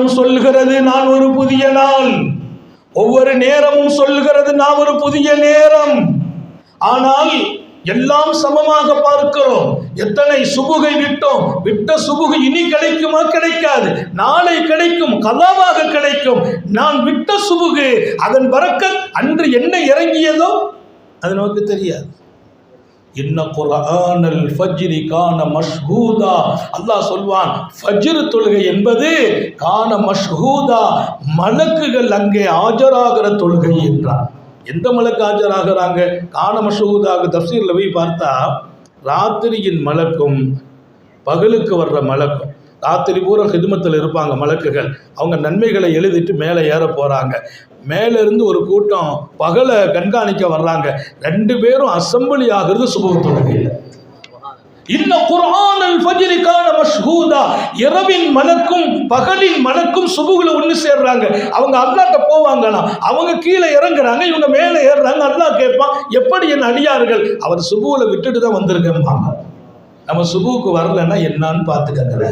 நேரம் சொல்கிறது நான் ஒரு புதிய நாள், ஒவ்வொரு நேரமும் சொல்கிறது நான் ஒரு புதிய நேரம். ஆனால் எல்லாம் சமமாக பார்க்கிறோம். எத்தனை சுபுகை விட்டோம், விட்ட சுபுகு இனி கிடைக்குமா? கிடைக்காது. நாளை கிடைக்கும், கலாவாக கிடைக்கும். நான் விட்ட சுபுகு அதன் பரக்கத் அன்று என்ன இறங்கியதோ அது நமக்கு தெரியாது. இன்ன குர்ஆனல் ஃபஜ்ரி கான மஷ்ஹூதா, அல்லாஹ் சொல்வான் ஃபஜ்ர் தொழுகை என்பது கான மஷ்ஹூதா, மலக்குகள் அங்கே ஆஜராகிற தொழுகை என்றார். எந்த மலக்கு ஆஜராகிறாங்க? கான மஷ்ஹூதாக தஃப்சீரில் போய் பார்த்தா ராத்திரியின் மலக்கும் பகலுக்கு வர்ற மலக்கும், ராத்திரி பூரா ஹிதுமத்தில் இருப்பாங்க மலக்குகள், அவங்க நன்மைகளை எழுதிட்டு மேலே ஏற போகிறாங்க. மேலேருந்து ஒரு கூட்டம் பகலை கண்காணிக்க வர்றாங்க. ரெண்டு பேரும் அசம்பிளி ஆகிறது சுபஹ் தொழுகையில். இன்ன குர்ஆனல் ஃபஜ்ரி கான மஷ்ஹூதா, இரவின் மலக்கும் பகலின் மலக்கும் சுபுகுல ஒன்று சேர்றாங்க. அவங்க அல்லாஹ்ட்ட போவாங்கன்னா அவங்க கீழே இறங்குறாங்க, இவங்க மேலே ஏறுறாங்க. அல்லாஹ் கேட்பான், எப்படி என் அடியார்கள்? அவர் சுபுகுல விட்டுட்டு தான் வந்திருக்கேன். நம்ம சுபுவுக்கு வரலன்னா என்னான்னு பார்த்துக்கங்க.